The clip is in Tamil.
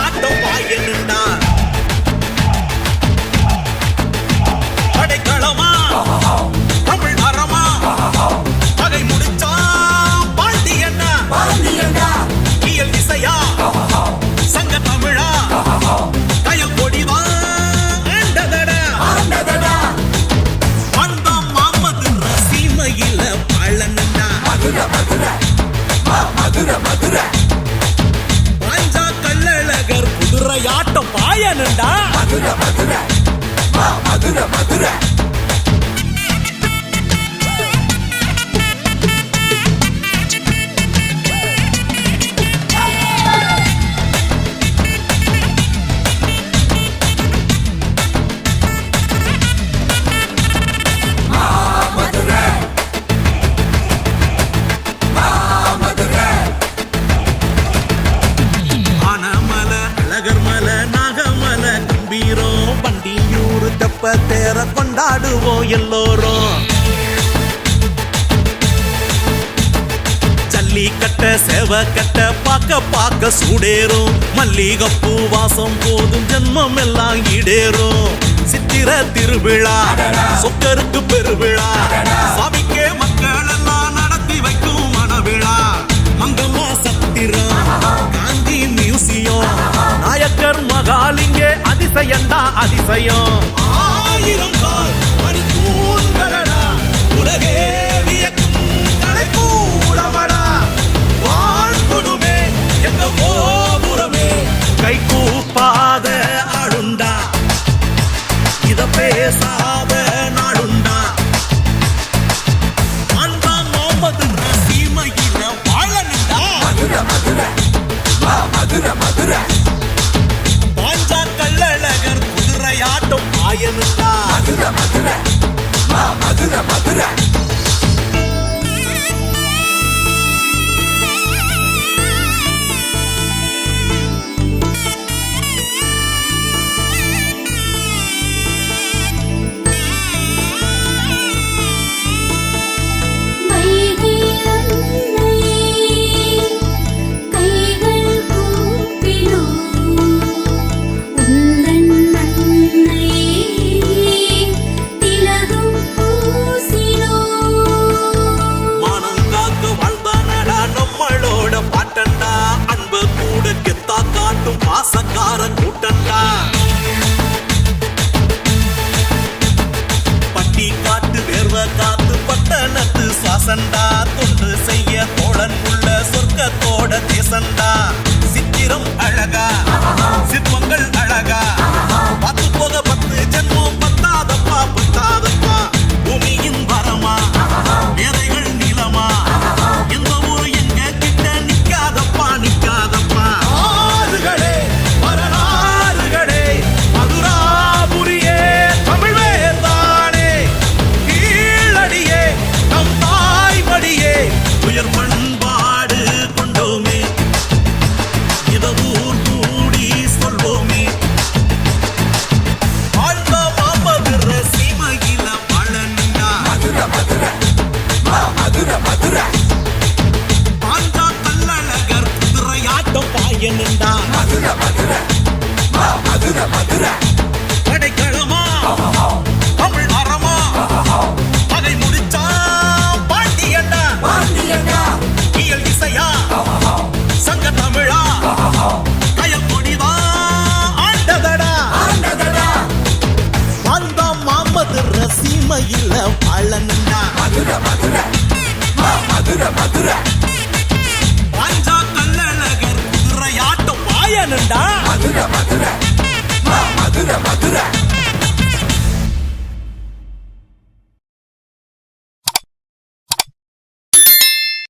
குதிரையாட்டம் பாயனுண்டா படைக்களமா தமிழ் அறமா பகை முடிச்சா பாண்டியண்ணா இயல் இசையா சங்க தமிழா கயல் கொடிதான் ஆண்டதடா அந்த மாமது சீமையில பழனண்டா பாஞ்சா கள்ளழகர் குதிரையாட்டம் பாயனுண்டா தேர கொண்டாடுவோம் எல்லோரும் ஜல்லிக்கட்ட சேவக்கட்ட பார்க்க சூடேறும் மல்லிகப்பூ வாசம் போதும் ஜென்மம் எல்லாம் ஈடேறும் சித்திர திருவிழா சொக்கருக்கு பெருவிழா சாமிக்கே மக்கள் எல்லாம் நடத்தி வைக்கும் மனவிழா மங்கம்மா சத்திரம் காந்தி மியூசியம் நாயக்கர் மகாலிங்கே அதிசயண்டா அதிசயம் ஆயிரம் கால் மணி தூண்களடா உலகே வியக்கும் கலைக்கூடமடா வாழ்ந்துடுமே எங்க கோபுரமே கை கூப்பாத ஆளுண்டா இத பேசாத நாடுண்டா அந்த முகமது சீமையில வாழனுண்டா மதுரை பாஞ்சா கள்ளழகர் குதிரையாட்டம் பாயனுண்டா மதுரை பாசக்காரன் கூட்டண்டா பட்டி காட்டு வேர்வ காத்து பட்டணத்து சுவாசண்டா தொண்டு செய்ய தோழன் உள்ள சொர்க்கத்தோட தேசண்டா சித்திரம் அழகா சிற்பங்கள் அழகா பத்து போக 10 ஜென்மம் பத்தாதப்பா பூமியின் வரமா வேதைகள் நிலமா எந்த ஊரு எங்க கிட்ட நிக்காதப்பா பண்பாடு கொண்டோமே இத ஊர் கூடி சொல்வோமே வாழ்ந்த மாமதுர சீமையில பழனுண்டா மதுரை பாஞ்சா கள்ளழகர் குதிரையாட்டம் பாயனுண்டா மதுரை படைக்களமா தமிழ் அறமா பகை முடிச்சா பாண்டியண்ணா இயல் இசையா சங்க தமிழா கயல் கொடிதான் ஆண்டதடா அந்த மாமது சீமையில பழனுண்டா மதுரை பாஞ்சா கள்ளழகர் குதிரையாட்டம் பாயனுண்டா மதுரை